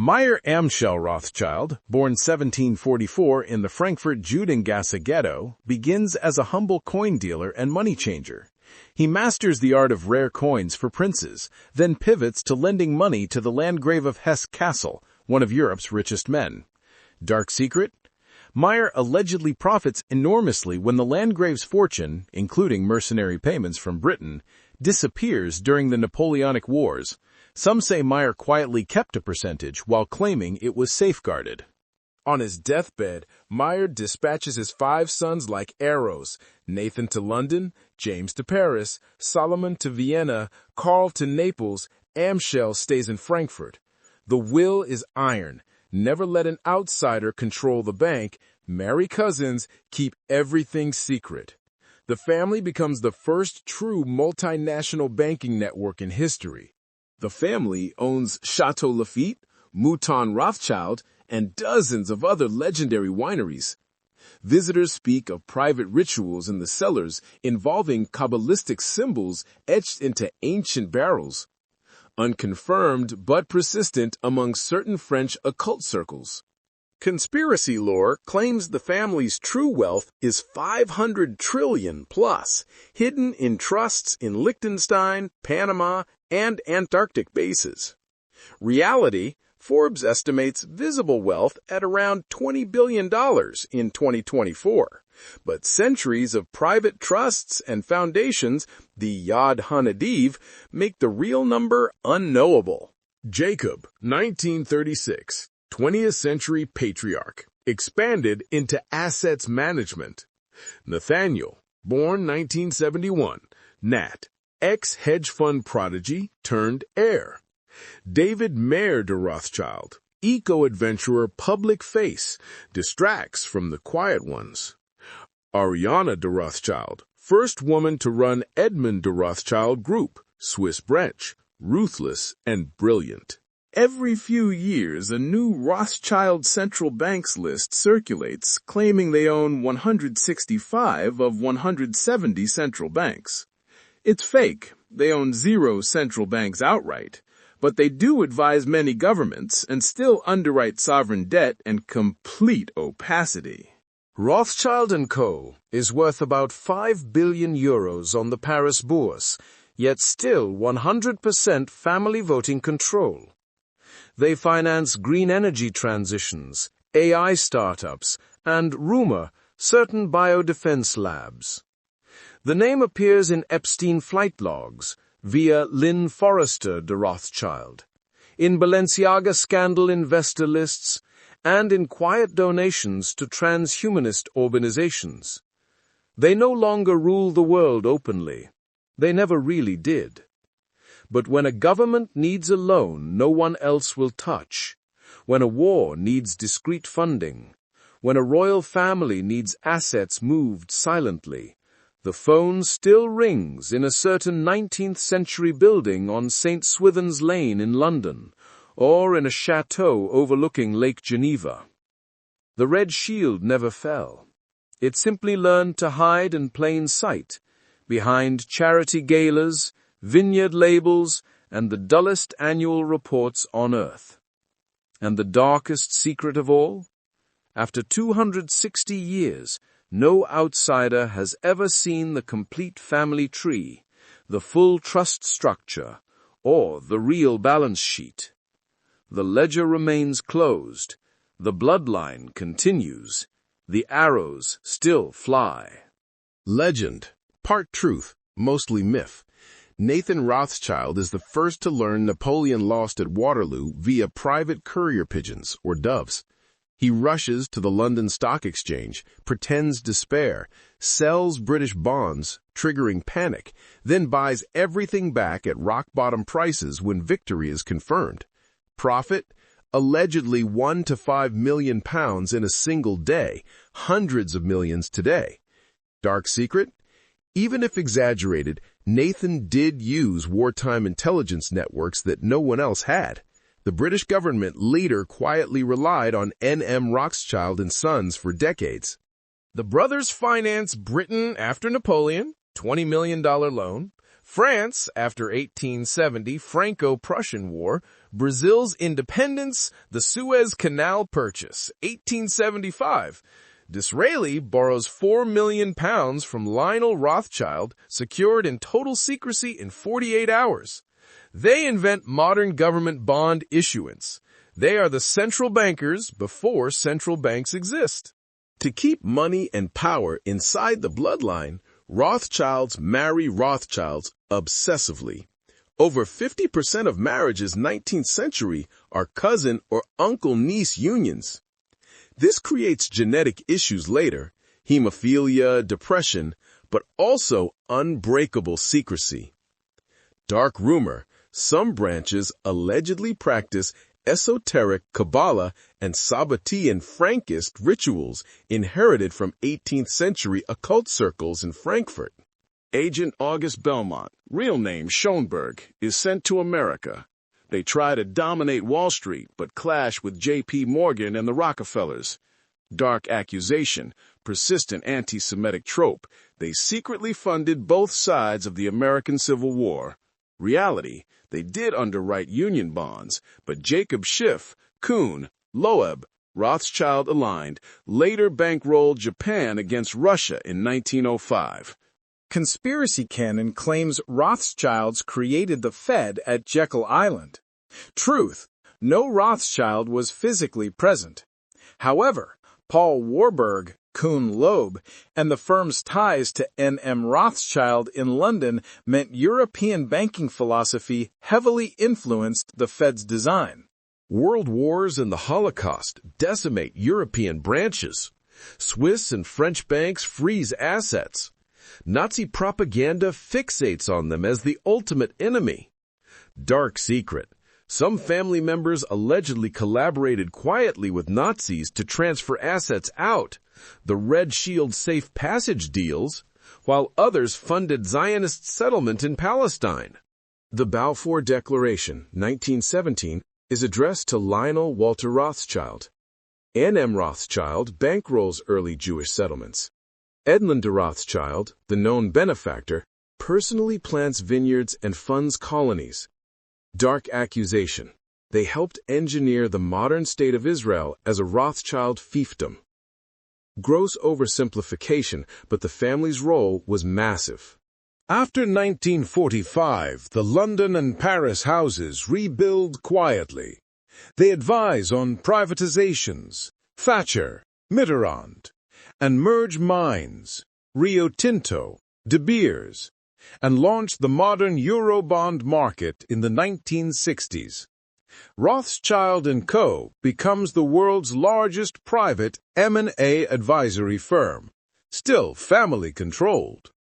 Meyer Amschel Rothschild, born 1744 in the Frankfurt Judengasse ghetto, begins as a humble coin dealer and money changer. He masters the art of rare coins for princes, then pivots to lending money to the Landgrave of Hesse-Kassel, one of Europe's richest men. Dark secret? Meyer allegedly profits enormously when the Landgrave's fortune, including mercenary payments from Britain, disappears during the Napoleonic Wars. Some say Meyer quietly kept a percentage while claiming it was safeguarded. On his deathbed, Meyer dispatches his 5 sons like arrows: Nathan to London, James to Paris, Solomon to Vienna, Karl to Naples. Amschel stays in Frankfurt. The will is iron. Never let an outsider control the bank. Marry cousins. Keep everything secret. The family becomes the first true multinational banking network in history. The family owns Chateau Lafite, Mouton Rothschild, and dozens of other legendary wineries. Visitors speak of private rituals in the cellars involving Kabbalistic symbols etched into ancient barrels. Unconfirmed but persistent among certain French occult circles. Conspiracy lore claims the family's true wealth is 500 trillion plus, hidden in trusts in Liechtenstein, Panama, and Antarctic bases. Reality, Forbes estimates visible wealth at around $20 billion in 2024. But centuries of private trusts and foundations, the Yad HaNadiv, make the real number unknowable. Jacob, 1936, 20th century patriarch, expanded into assets management. Nathaniel, born 1971, Nat, ex-hedge fund prodigy turned heir. David Mayer de Rothschild, eco-adventurer public face, distracts from the quiet ones. Ariana de Rothschild, first woman to run Edmund de Rothschild Group, Swiss branch, ruthless and brilliant. Every few years, a new Rothschild central banks list circulates, claiming they own 165 of 170 central banks. It's fake. They own 0 central banks outright, but they do advise many governments and still underwrite sovereign debt and complete opacity. Rothschild & Co. is worth about 5 billion euros on the Paris Bourse, yet still 100% family voting control. They finance green energy transitions, AI startups, and, rumor, certain biodefense labs. The name appears in Epstein flight logs via Lynn Forrester de Rothschild, in Balenciaga scandal investor lists, and in quiet donations to transhumanist organizations. They no longer rule the world openly. They never really did. But when a government needs a loan no one else will touch, when a war needs discreet funding, when a royal family needs assets moved silently, the phone still rings in a certain 19th century building on St. Swithin's Lane in London, or in a chateau overlooking Lake Geneva. The Red Shield never fell. It simply learned to hide in plain sight, behind charity galas, vineyard labels, and the dullest annual reports on earth. And the darkest secret of all? After 260 years, no outsider has ever seen the complete family tree, the full trust structure, or the real balance sheet. The ledger remains closed. The bloodline continues. The arrows still fly. Legend, part truth, mostly myth. Nathan Rothschild is the first to learn Napoleon lost at Waterloo via private courier pigeons, or doves. He rushes to the London Stock Exchange, pretends despair, sells British bonds, triggering panic, then buys everything back at rock-bottom prices when victory is confirmed. Profit? Allegedly 1 to 5 million pounds in a single day, hundreds of millions today. Dark secret? Even if exaggerated, Nathan did use wartime intelligence networks that no one else had. The British government later quietly relied on N.M. Rothschild and Sons for decades. The brothers financed Britain after Napoleon, $20 million loan, France, after 1870 Franco-Prussian War, Brazil's independence, the Suez Canal purchase, 1875. Disraeli borrows £4 million from Lionel Rothschild, secured in total secrecy in 48 hours. They invent modern government bond issuance. They are the central bankers before central banks exist. To keep money and power inside the bloodline, Rothschilds marry Rothschilds obsessively. Over 50% of marriages 19th century are cousin or uncle-niece unions. This creates genetic issues later, hemophilia, depression, but also unbreakable secrecy. Dark rumor, some branches allegedly practice esoteric Kabbalah and Sabbatean Frankist rituals inherited from 18th century occult circles in Frankfurt. Agent August Belmont, real name Schoenberg, is sent to America. They try to dominate Wall Street, but clash with J.P. Morgan and the Rockefellers. Dark accusation, persistent anti-Semitic trope, they secretly funded both sides of the American Civil War. Reality, they did underwrite Union bonds, but Jacob Schiff, Kuhn, Loeb, Rothschild-aligned, later bankrolled Japan against Russia in 1905. Conspiracy canon claims Rothschilds created the Fed at Jekyll Island. Truth, no Rothschild was physically present. However, Paul Warburg, Kuhn Loeb, and the firm's ties to N.M. Rothschild in London meant European banking philosophy heavily influenced the Fed's design. World wars and the Holocaust decimate European branches. Swiss and French banks freeze assets. Nazi propaganda fixates on them as the ultimate enemy. Dark secret. Some family members allegedly collaborated quietly with Nazis to transfer assets out, the Red Shield safe passage deals, while others funded Zionist settlement in Palestine. The Balfour Declaration, 1917, is addressed to Lionel Walter Rothschild. N.M. Rothschild bankrolls early Jewish settlements. Edmund de Rothschild, the known benefactor, personally plants vineyards and funds colonies. Dark accusation. They helped engineer the modern state of Israel as a Rothschild fiefdom. Gross oversimplification, but the family's role was massive. After 1945, the London and Paris houses rebuild quietly. They advise on privatizations, Thatcher, Mitterrand, and merge mines, Rio Tinto, De Beers, and launch the modern Eurobond market in the 1960s. Rothschild & Co. becomes the world's largest private M&A advisory firm, still family-controlled.